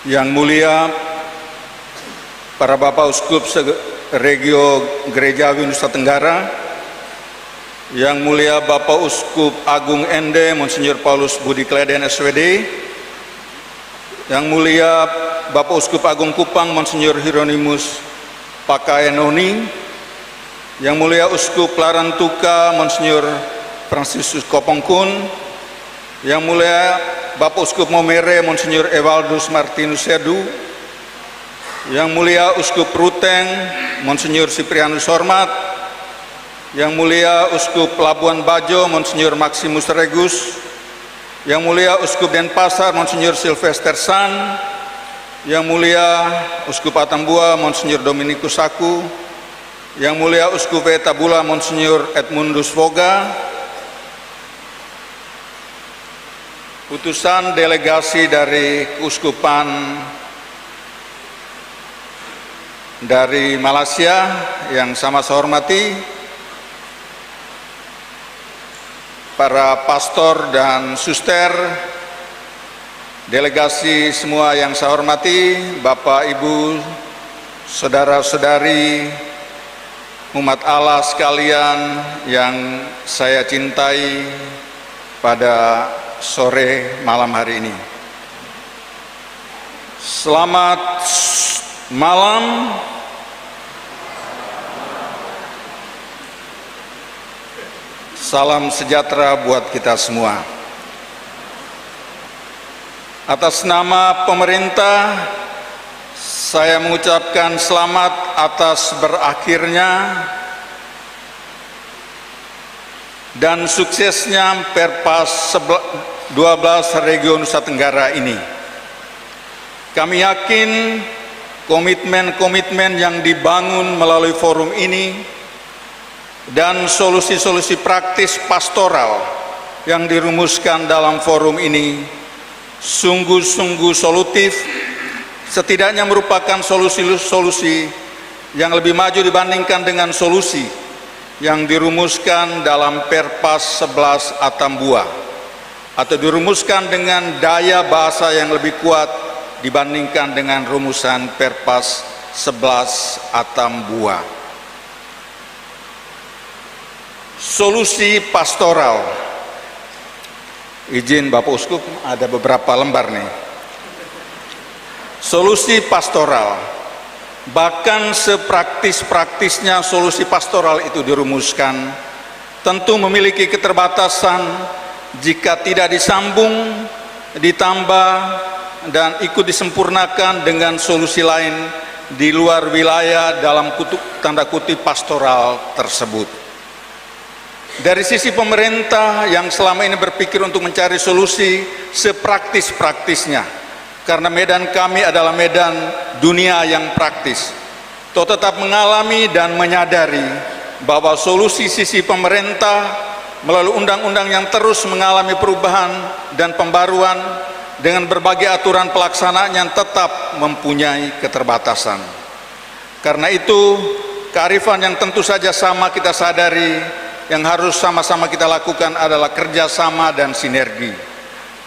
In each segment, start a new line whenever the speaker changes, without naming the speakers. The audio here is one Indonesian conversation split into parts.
Yang mulia para Bapak Uskup Regio Gerejawi Nusa Tenggara, yang mulia Bapak Uskup Agung Ende Monsinyur Paulus Budi Kleden SWD, yang mulia Bapak Uskup Agung Kupang Monsinyur Hieronymus Pakaenoni, yang mulia Uskup Larantuka Monsinyur Fransiskus Kopongkun, yang mulia Bapak Uskup Momere Monsinyur Ewaldus Martinus Sedu, yang mulia Uskup Ruteng Monsinyur Siprianus Hormat, yang mulia Uskup Labuan Bajo Monsinyur Maximus Regus, yang mulia Uskup Denpasar Monsinyur Sylvester San, yang mulia Uskup Atambua Monsinyur Dominikus Saku, yang mulia Uskup Etabula Monsinyur Edmundus Voga, utusan delegasi dari Keuskupan dari Malaysia yang sama saya hormati, para pastor dan suster, delegasi semua yang saya hormati, Bapak, Ibu, saudara-saudari, umat Allah sekalian yang saya cintai pada sore malam hari ini. Selamat malam. Salam sejahtera buat kita semua. Atas nama pemerintah, saya mengucapkan selamat atas berakhirnya dan suksesnya Perpres 12 Regio Nusa Tenggara ini. Kami yakin komitmen-komitmen yang dibangun melalui forum ini dan solusi-solusi praktis pastoral yang dirumuskan dalam forum ini sungguh-sungguh solutif, setidaknya merupakan solusi-solusi yang lebih maju dibandingkan dengan solusi yang dirumuskan dalam Perpres 11 Atambua, atau dirumuskan dengan daya bahasa yang lebih kuat dibandingkan dengan rumusan Perpres 11 Atambua. Solusi pastoral. Izin Bapak Uskup, ada beberapa lembar nih. Solusi pastoral. Bahkan sepraktis-praktisnya solusi pastoral itu dirumuskan, tentu memiliki keterbatasan jika tidak disambung, ditambah, dan ikut disempurnakan dengan solusi lain di luar wilayah dalam tanda kutip pastoral tersebut. Dari sisi pemerintah yang selama ini berpikir untuk mencari solusi sepraktis-praktisnya, karena medan kami adalah medan dunia yang praktis, toh tetap mengalami dan menyadari bahwa solusi sisi pemerintah melalui undang-undang yang terus mengalami perubahan dan pembaruan dengan berbagai aturan pelaksanaan yang tetap mempunyai keterbatasan. Karena itu, kearifan yang tentu saja sama kita sadari, yang harus sama-sama kita lakukan adalah kerjasama dan sinergi.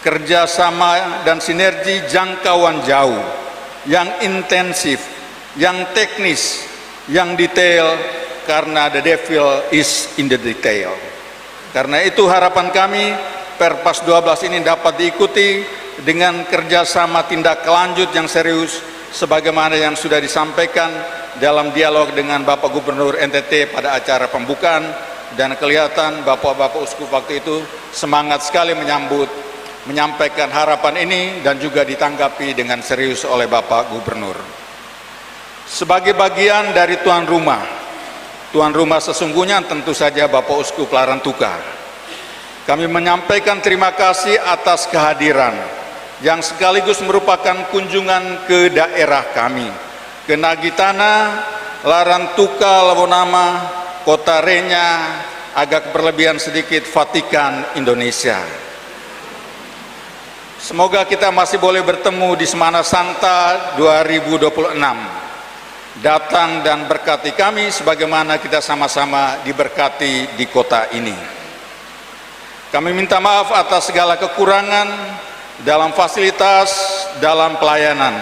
Kerjasama dan sinergi jangkauan jauh, yang intensif, yang teknis, yang detail, karena the devil is in the detail. Karena itu harapan kami, Perpres 12 ini dapat diikuti dengan kerjasama tindak lanjut yang serius, sebagaimana yang sudah disampaikan dalam dialog dengan Bapak Gubernur NTT pada acara pembukaan, dan kelihatan Bapak-Bapak Uskup waktu itu semangat sekali menyampaikan harapan ini dan juga ditanggapi dengan serius oleh Bapak Gubernur. Sebagai bagian dari tuan rumah sesungguhnya tentu saja Bapak Uskup Larantuka, kami menyampaikan terima kasih atas kehadiran yang sekaligus merupakan kunjungan ke daerah kami, ke Nagitana, Larantuka, Lawonama, Kota Renya, agak berlebihan sedikit, Vatikan Indonesia. Semoga kita masih boleh bertemu di Semana Santa 2026. Datang dan berkati kami sebagaimana kita sama-sama diberkati di kota ini. Kami minta maaf atas segala kekurangan dalam fasilitas dalam pelayanan.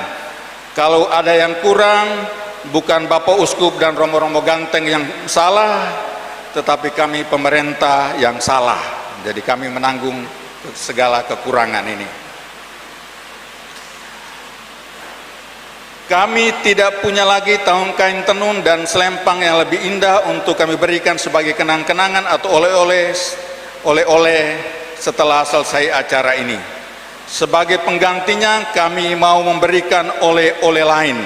Kalau ada yang kurang, bukan Bapak Uskup dan Romo-Romo Ganteng yang salah, tetapi kami pemerintah yang salah. Jadi kami menanggung segala kekurangan ini. Kami tidak punya lagi tahun kain tenun dan selempang yang lebih indah untuk kami berikan sebagai kenang-kenangan atau oleh-oleh setelah selesai acara ini. Sebagai penggantinya kami mau memberikan oleh-oleh lain.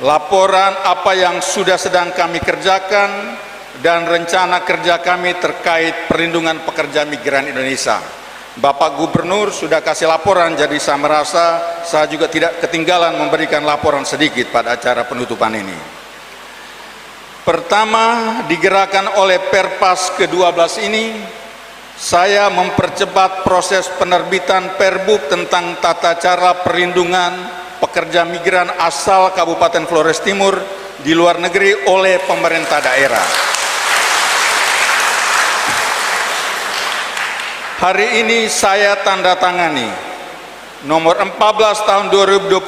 Laporan apa yang sudah sedang kami kerjakan dan rencana kerja kami terkait perlindungan pekerja migran Indonesia. Bapak Gubernur sudah kasih laporan, jadi saya merasa saya juga tidak ketinggalan memberikan laporan sedikit pada acara penutupan ini. Pertama, digerakkan oleh Perpres ke-12 ini, saya mempercepat proses penerbitan Perbub tentang tata cara perlindungan pekerja migran asal Kabupaten Flores Timur di luar negeri oleh pemerintah daerah. Hari ini saya tanda tangani nomor 14 tahun 2025,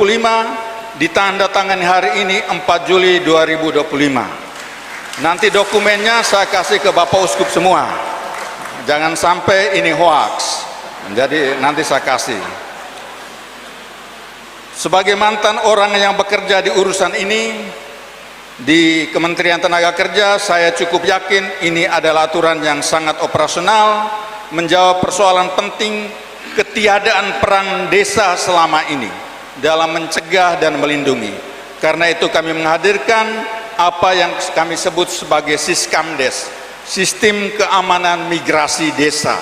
ditandatangani hari ini 4 Juli 2025. Nanti dokumennya saya kasih ke Bapak Uskup semua. Jangan sampai ini hoax. Jadi nanti saya kasih. Sebagai mantan orang yang bekerja di urusan ini di Kementerian Tenaga Kerja, saya cukup yakin ini adalah aturan yang sangat operasional, menjawab persoalan penting ketiadaan peran desa selama ini dalam mencegah dan melindungi. Karena itu kami menghadirkan apa yang kami sebut sebagai Siskamdes, Sistem Keamanan Migrasi Desa.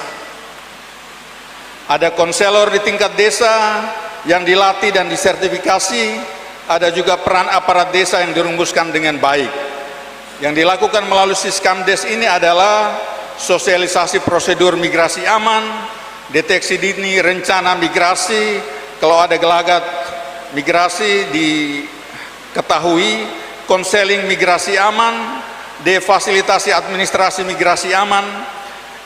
Ada konselor di tingkat desa yang dilatih dan disertifikasi, ada juga peran aparat desa yang dirumuskan dengan baik. Yang dilakukan melalui Siskamdes ini adalah sosialisasi prosedur migrasi aman, deteksi dini rencana migrasi, kalau ada gelagat migrasi diketahui, konseling migrasi aman, fasilitasi administrasi migrasi aman,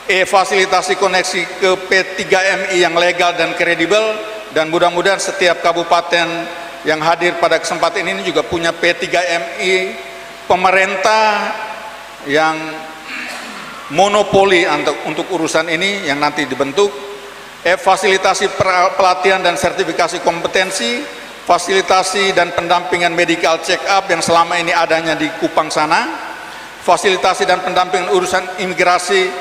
fasilitasi koneksi ke P3MI yang legal dan kredibel, dan mudah-mudahan setiap kabupaten yang hadir pada kesempatan ini juga punya P3MI pemerintah yang monopoli untuk urusan ini yang nanti dibentuk. Fasilitasi pelatihan dan sertifikasi kompetensi, fasilitasi dan pendampingan medical check up yang selama ini adanya di Kupang sana, fasilitasi dan pendampingan urusan imigrasi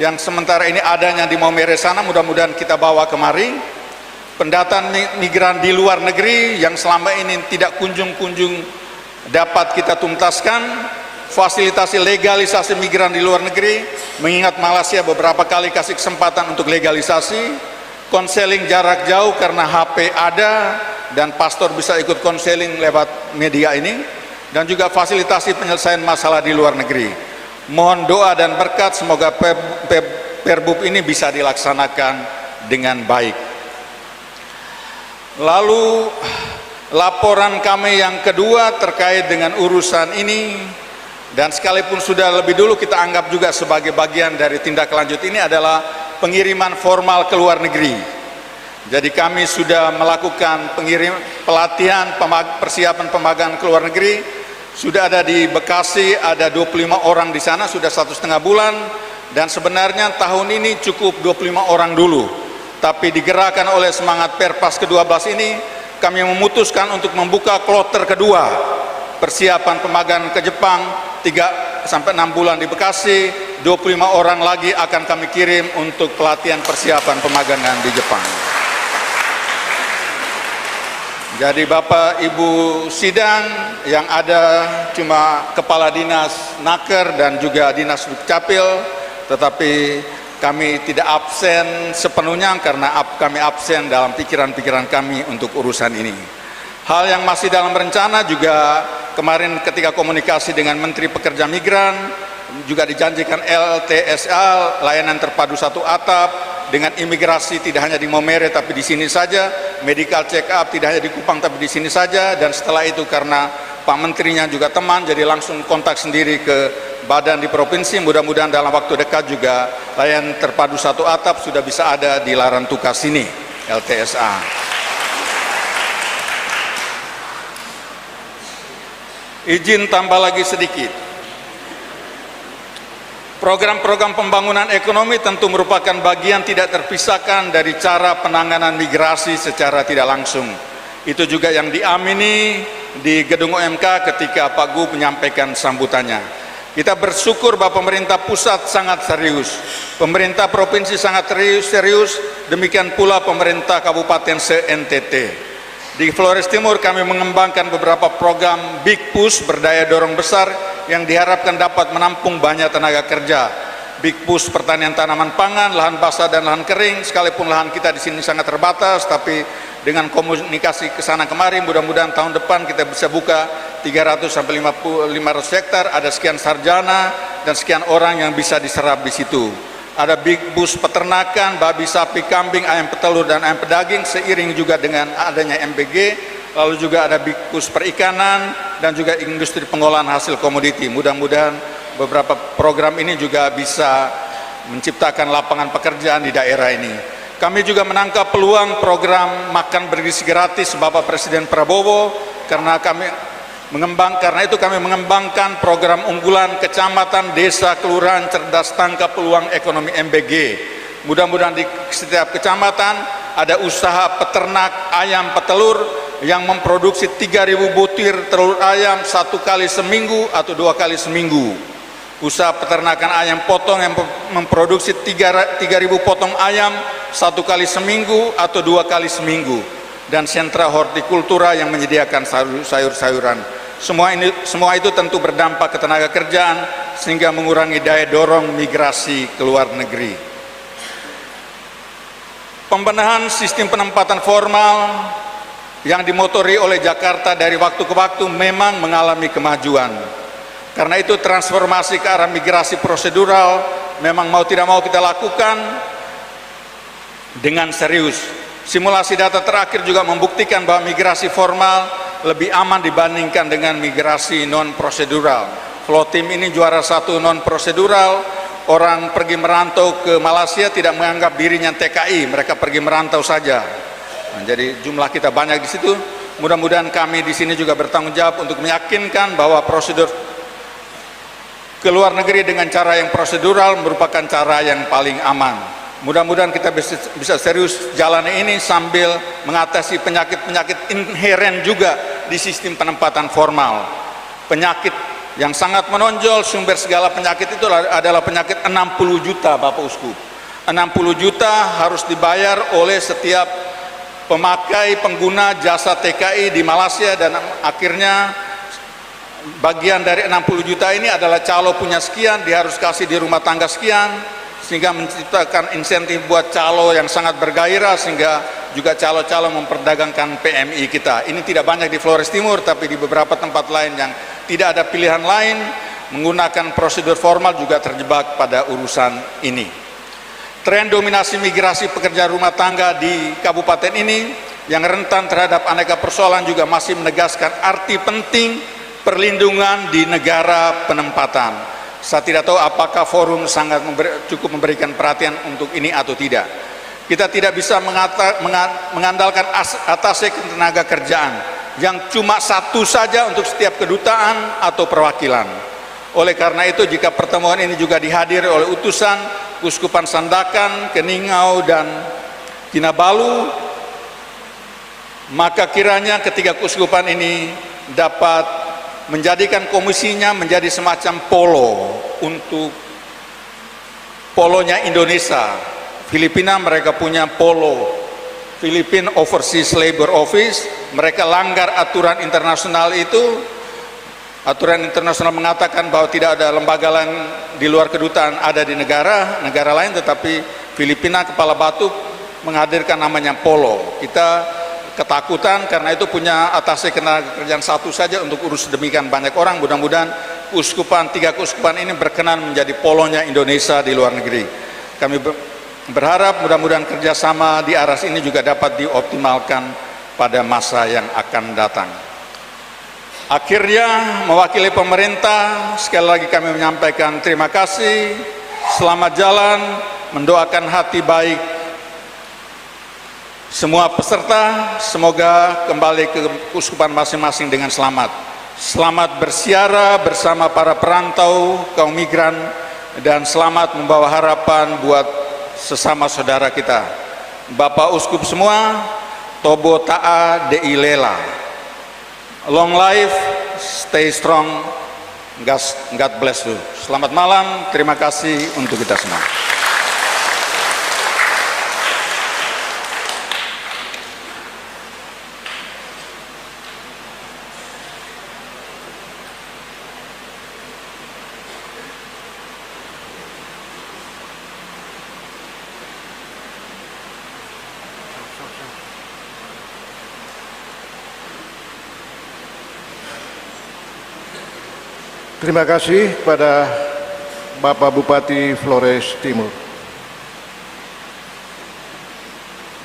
yang sementara ini adanya di Maumere sana, mudah-mudahan kita bawa kemari. Pendataan migran di luar negeri yang selama ini tidak kunjung-kunjung dapat kita tuntaskan. Fasilitasi legalisasi migran di luar negeri, mengingat Malaysia beberapa kali kasih kesempatan untuk legalisasi. Konseling jarak jauh karena HP ada dan pastor bisa ikut konseling lewat media ini, dan juga fasilitasi penyelesaian masalah di luar negeri. Mohon doa dan berkat semoga Perbub ini bisa dilaksanakan dengan baik. Lalu laporan kami yang kedua terkait dengan urusan ini, dan sekalipun sudah lebih dulu kita anggap juga sebagai bagian dari tindak lanjut ini, adalah pengiriman formal ke luar negeri. Jadi kami sudah melakukan pelatihan persiapan pemagangan ke luar negeri. Sudah ada di Bekasi, ada 25 orang di sana, sudah 1,5 bulan, dan sebenarnya tahun ini cukup 25 orang dulu. Tapi digerakkan oleh semangat Perpres ke-12 ini, kami memutuskan untuk membuka kloter kedua, persiapan pemagangan ke Jepang, 3-6 bulan di Bekasi, 25 orang lagi akan kami kirim untuk pelatihan persiapan pemagangan di Jepang. Jadi Bapak Ibu sidang yang ada cuma Kepala Dinas Naker dan juga Dinas Dukcapil, tetapi kami tidak absen sepenuhnya karena kami absen dalam pikiran-pikiran kami untuk urusan ini. Hal yang masih dalam rencana juga kemarin ketika komunikasi dengan Menteri Pekerja Migran, juga dijanjikan LTSA, layanan terpadu satu atap, dengan imigrasi tidak hanya di Maumere tapi di sini saja, medical check up tidak hanya di Kupang tapi di sini saja, dan setelah itu karena Pak Menterinya juga teman, jadi langsung kontak sendiri ke badan di provinsi. Mudah-mudahan dalam waktu dekat juga layanan terpadu satu atap sudah bisa ada di Larantuka sini, LTSA. Izin tambah lagi sedikit. Program-program pembangunan ekonomi tentu merupakan bagian tidak terpisahkan dari cara penanganan migrasi secara tidak langsung. Itu juga yang diamini di gedung OMK ketika Pak Gu menyampaikan sambutannya. Kita bersyukur bahwa pemerintah pusat sangat serius, pemerintah provinsi sangat serius, demikian pula pemerintah kabupaten se-NTT. Di Flores Timur kami mengembangkan beberapa program Big Push berdaya dorong besar yang diharapkan dapat menampung banyak tenaga kerja. Big Push pertanian tanaman pangan, lahan basah dan lahan kering, sekalipun lahan kita di sini sangat terbatas, tapi dengan komunikasi ke sana kemari, mudah-mudahan tahun depan kita bisa buka 300 sampai 500 hektar, ada sekian sarjana dan sekian orang yang bisa diserap di situ. Ada Big Push peternakan, babi, sapi, kambing, ayam petelur dan ayam pedaging, seiring juga dengan adanya MBG. Lalu juga ada Big Push perikanan dan juga industri pengolahan hasil komoditi. Mudah-mudahan beberapa program ini juga bisa menciptakan lapangan pekerjaan di daerah ini. Kami juga menangkap peluang program makan bergizi gratis Bapak Presiden Prabowo karena itu kami mengembangkan program unggulan kecamatan, desa, kelurahan cerdas tangkap peluang ekonomi MBG. Mudah-mudahan di setiap kecamatan ada usaha peternak ayam petelur yang memproduksi 3.000 butir telur ayam 1 kali seminggu atau 2 kali seminggu. Usaha peternakan ayam potong yang memproduksi 3.000 potong ayam 1 kali seminggu atau 2 kali seminggu. Dan sentra hortikultura yang menyediakan sayur-sayuran. Semua itu tentu berdampak ke tenaga kerjaan sehingga mengurangi daya dorong migrasi ke luar negeri. Pembenahan sistem penempatan formal yang dimotori oleh Jakarta dari waktu ke waktu memang mengalami kemajuan. Karena itu transformasi ke arah migrasi prosedural memang mau tidak mau kita lakukan dengan serius. Simulasi data terakhir juga membuktikan bahwa migrasi formal lebih aman dibandingkan dengan migrasi non-prosedural. Flow Team ini juara 1 non-prosedural, orang pergi merantau ke Malaysia tidak menganggap dirinya TKI, mereka pergi merantau saja. Nah, jadi jumlah kita banyak di situ. Mudah-mudahan kami di sini juga bertanggung jawab untuk meyakinkan bahwa prosedur ke luar negeri dengan cara yang prosedural merupakan cara yang paling aman. Mudah-mudahan kita bisa serius jalani ini sambil mengatasi penyakit-penyakit inheren juga di sistem penempatan formal. Penyakit yang sangat menonjol, sumber segala penyakit itu adalah penyakit 60 juta Bapak Uskup. 60 juta harus dibayar oleh setiap pemakai pengguna jasa TKI di Malaysia, dan akhirnya bagian dari 60 juta ini adalah calo punya sekian, dia harus kasih di rumah tangga sekian, sehingga menciptakan insentif buat calo yang sangat bergairah, sehingga juga calo-calo memperdagangkan PMI kita. Ini tidak banyak di Flores Timur, tapi di beberapa tempat lain yang tidak ada pilihan lain, menggunakan prosedur formal juga terjebak pada urusan ini. Tren dominasi migrasi pekerja rumah tangga di kabupaten ini yang rentan terhadap aneka persoalan juga masih menegaskan arti penting perlindungan di negara penempatan. Saya tidak tahu apakah forum cukup memberikan perhatian untuk ini atau tidak. Kita tidak bisa mengandalkan atasnya tenaga kerjaan yang cuma satu saja untuk setiap kedutaan atau perwakilan. Oleh karena itu, jika pertemuan ini juga dihadiri oleh utusan Uskupan Sandakan, Keningau, dan Kinabalu, maka kiranya ketiga keuskupan ini dapat menjadikan komisinya menjadi semacam polo untuk polonya Indonesia. Filipina mereka punya polo, Philippine Overseas Labor Office, mereka langgar aturan internasional itu. Aturan internasional mengatakan bahwa tidak ada lembaga lain di luar kedutaan ada di negara lain, tetapi Filipina kepala batu menghadirkan namanya polo. Kita ketakutan karena itu punya atasnya tenaga kerjaan satu saja untuk urus demikian banyak orang. Mudah-mudahan tiga keuskupan ini berkenan menjadi polonya Indonesia di luar negeri. Kami berharap mudah-mudahan kerjasama di aras ini juga dapat dioptimalkan pada masa yang akan datang. Akhirnya, mewakili pemerintah, sekali lagi kami menyampaikan terima kasih, selamat jalan, mendoakan hati baik semua peserta, semoga kembali ke keuskupan masing-masing dengan selamat. Selamat bersiara bersama para perantau, kaum migran, dan selamat membawa harapan buat sesama saudara kita. Bapak Uskup semua, Tobo Ta'a Dei Lela. Long life, stay strong, God bless you. Selamat malam, terima kasih untuk kita semua.
Terima kasih kepada Bapak Bupati Flores Timur.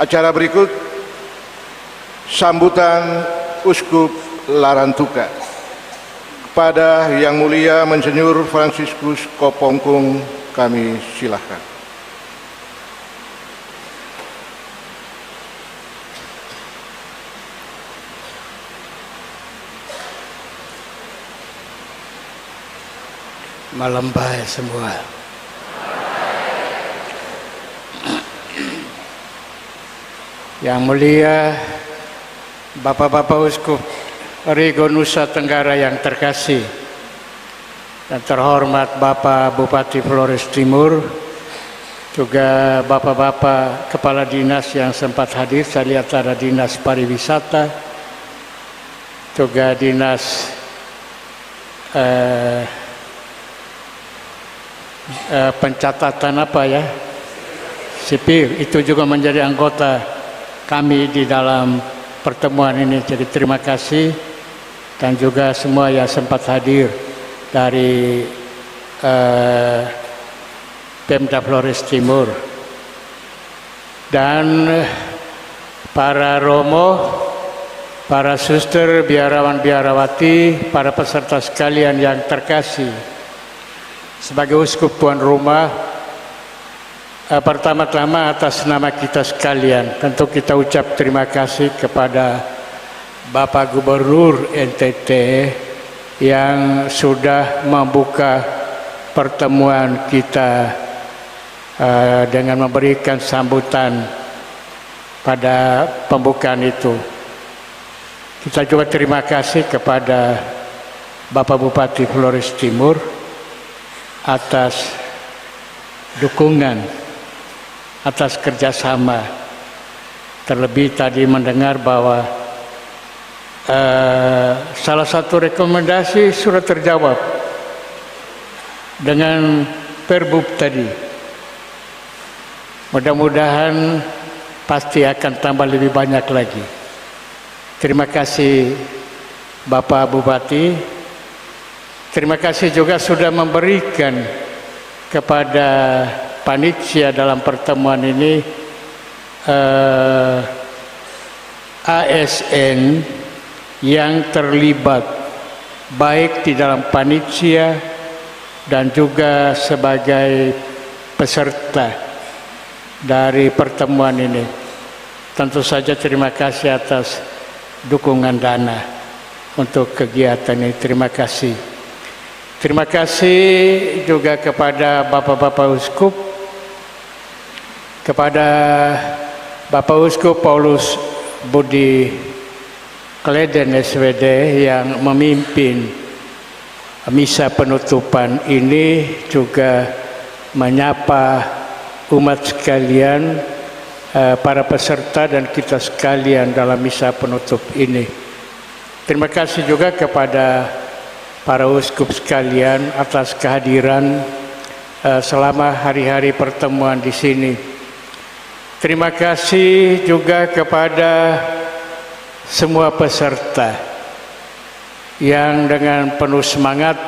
Acara berikut, sambutan Uskup Larantuka. Kepada Yang Mulia Monsinyor Fransiskus Kopongkung, kami silahkan.
Malam baik semua. Yang mulia Bapak-Bapak Uskup Rego Nusa Tenggara yang terkasih dan terhormat Bapak Bupati Flores Timur, juga Bapak-Bapak Kepala Dinas yang sempat hadir. Saya lihat ada Dinas Pariwisata, juga Dinas pencatatan sipil, itu juga menjadi anggota kami di dalam pertemuan ini. Jadi terima kasih, dan juga semua yang sempat hadir dari Pemda Flores Timur, dan para romo, para suster, biarawan-biarawati, para peserta sekalian yang terkasih. Sebagai uskup tuan rumah, pertama-tama atas nama kita sekalian, tentu kita ucap terima kasih kepada Bapak Gubernur NTT yang sudah membuka pertemuan kita dengan memberikan sambutan pada pembukaan itu. Kita juga terima kasih kepada Bapak Bupati Flores Timur atas dukungan, atas kerjasama. Terlebih tadi mendengar bahwa salah satu rekomendasi sudah terjawab dengan perbub tadi. Mudah-mudahan pasti akan tambah lebih banyak lagi. Terima kasih Bapak Bupati. Terima kasih juga sudah memberikan kepada panitia dalam pertemuan ini ASN yang terlibat baik di dalam panitia dan juga sebagai peserta dari pertemuan ini. Tentu saja terima kasih atas dukungan dana untuk kegiatan ini. Terima kasih. Terima kasih juga kepada Bapak-Bapak Uskup, kepada Bapak Uskup Paulus Budi Kleden SWD yang memimpin misa penutupan ini, juga menyapa umat sekalian, para peserta dan kita sekalian dalam misa penutup ini. Terima kasih juga kepada para uskup sekalian atas kehadiran selama hari-hari pertemuan di sini. Terima kasih juga kepada semua peserta yang dengan penuh semangat,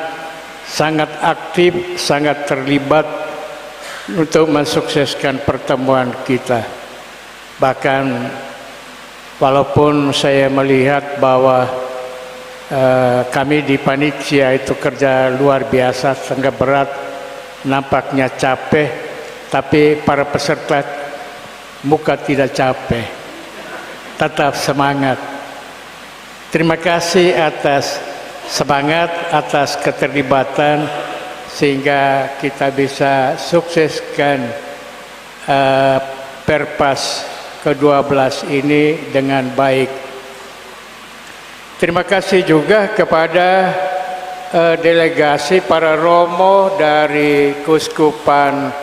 sangat aktif, sangat terlibat untuk mensukseskan pertemuan kita. Bahkan walaupun saya melihat bahwa kami di panitia itu kerja luar biasa, sangat berat, nampaknya capek, tapi para peserta muka tidak capek, tetap semangat. Terima kasih atas semangat atas keterlibatan sehingga kita bisa sukseskan Perpas ke-12 ini dengan baik. Terima kasih juga kepada delegasi para romo dari Keuskupan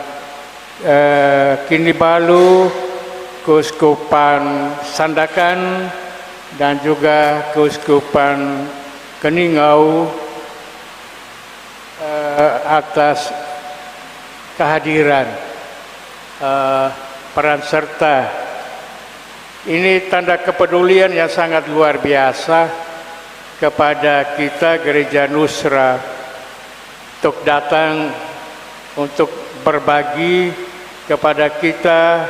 Kinabalu, Keuskupan Sandakan, dan juga Keuskupan Keningau atas kehadiran peran serta. Ini tanda kepedulian yang sangat luar biasa kepada kita Gereja Nusra untuk datang untuk berbagi kepada kita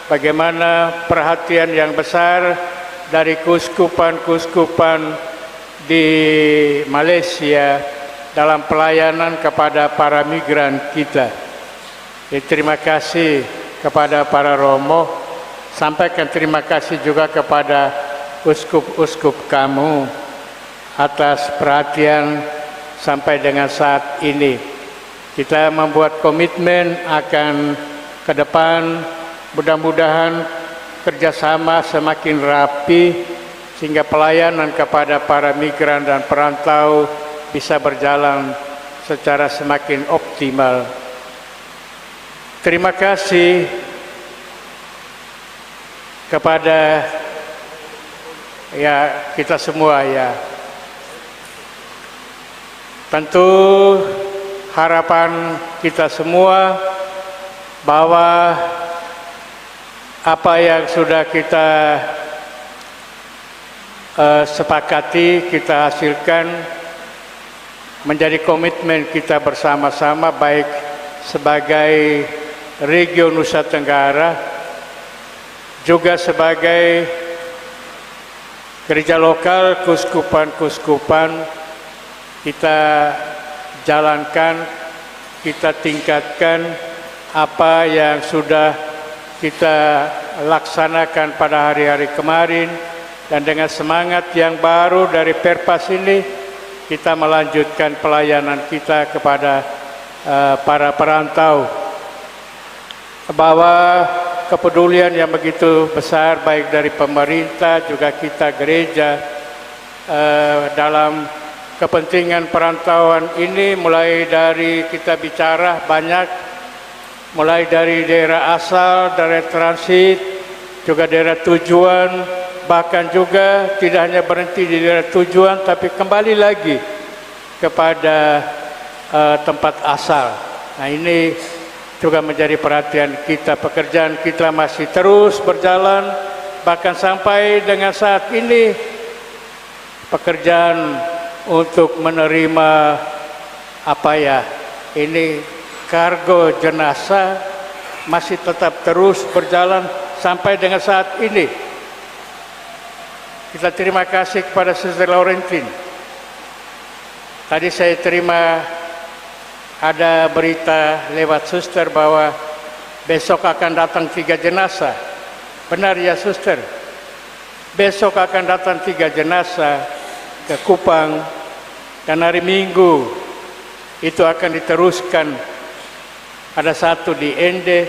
bagaimana perhatian yang besar dari keuskupan-keuskupan di Malaysia dalam pelayanan kepada para migran kita. Jadi, terima kasih kepada para romo, sampaikan terima kasih juga kepada uskup-uskup kamu atas perhatian sampai dengan saat ini. Kita membuat komitmen akan ke depan, mudah-mudahan kerjasama semakin rapi sehingga pelayanan kepada para migran dan perantau bisa berjalan secara semakin optimal. Terima kasih kepada kita semua ya. Tentu harapan kita semua bahwa apa yang sudah kita sepakati, kita hasilkan menjadi komitmen kita bersama-sama, baik sebagai Region Nusa Tenggara juga sebagai gereja lokal, keuskupan-keuskupan. Kita jalankan, kita tingkatkan apa yang sudah kita laksanakan pada hari-hari kemarin, dan dengan semangat yang baru dari Perpas ini kita melanjutkan pelayanan kita kepada para perantau. Bahwa kepedulian yang begitu besar baik dari pemerintah juga kita gereja dalam kepentingan perantauan ini, mulai dari kita bicara banyak, mulai dari daerah asal, daerah transit, juga daerah tujuan, bahkan juga tidak hanya berhenti di daerah tujuan, tapi kembali lagi kepada tempat asal. Nah, ini juga menjadi perhatian kita. Pekerjaan kita masih terus berjalan, bahkan sampai dengan saat ini pekerjaan untuk menerima ini kargo jenazah masih tetap terus berjalan sampai dengan saat ini. Kita terima kasih kepada Sister Laurentin. Tadi saya terima ada berita lewat suster bahwa besok akan datang 3 jenazah. Benar ya suster? Besok akan datang 3 jenazah ke Kupang, dan hari Minggu itu akan diteruskan. Ada 1 di Ende,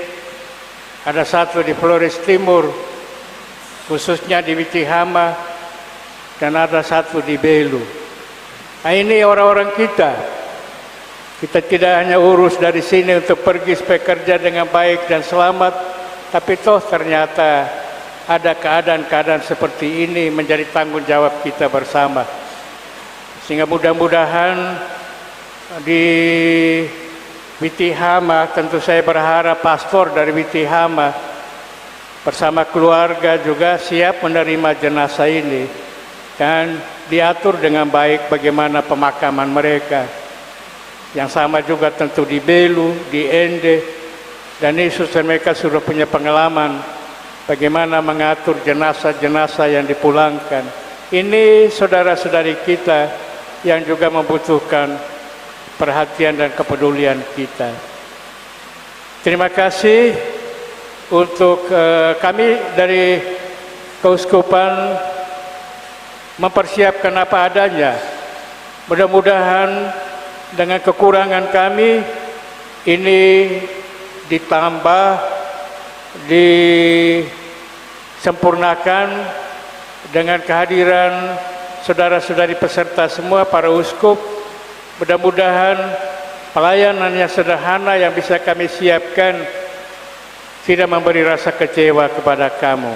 ada 1 di Flores Timur, khususnya di Witihama, dan ada 1 di Belu. Nah, ini orang-orang kita. Kita tidak hanya urus dari sini untuk pergi supaya kerja dengan baik dan selamat, tapi toh ternyata ada keadaan-keadaan seperti ini menjadi tanggung jawab kita bersama. Sehingga mudah-mudahan di Witihama, tentu saya berharap pastor dari Witihama bersama keluarga juga siap menerima jenazah ini dan diatur dengan baik bagaimana pemakaman mereka. Yang sama juga tentu di Belu, di Ende, dan ini suster mereka sudah punya pengalaman bagaimana mengatur jenazah-jenazah yang dipulangkan. Ini saudara-saudari kita yang juga membutuhkan perhatian dan kepedulian kita. Terima kasih untuk kami dari Keuskupan mempersiapkan apa adanya, Mudah-mudahan dengan kekurangan kami ini ditambah, disempurnakan dengan kehadiran saudara-saudari peserta semua, para uskup. Mudah-mudahan pelayanan yang sederhana yang bisa kami siapkan tidak memberi rasa kecewa kepada kamu.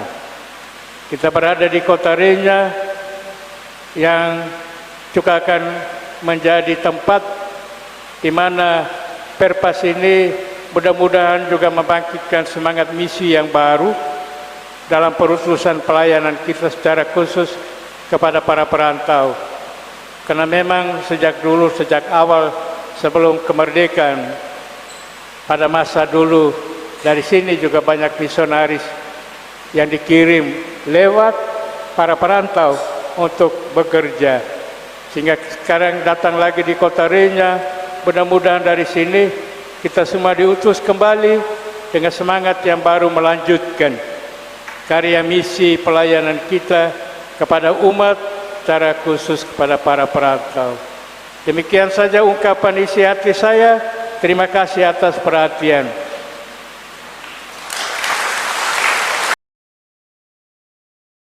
Kita berada di Kota Renya yang juga akan menjadi tempat di mana Perpas ini mudah-mudahan juga membangkitkan semangat misi yang baru dalam perutusan pelayanan kita secara khusus kepada para perantau. Karena memang sejak dulu, sejak awal sebelum kemerdekaan, pada masa dulu dari sini juga banyak misionaris yang dikirim lewat para perantau untuk bekerja. Sehingga sekarang datang lagi di Kota Renya, mudah-mudahan dari sini kita semua diutus kembali dengan semangat yang baru melanjutkan karya misi pelayanan kita kepada umat, secara khusus kepada para perantau. Demikian saja ungkapan isi hati saya. Terima kasih atas perhatian.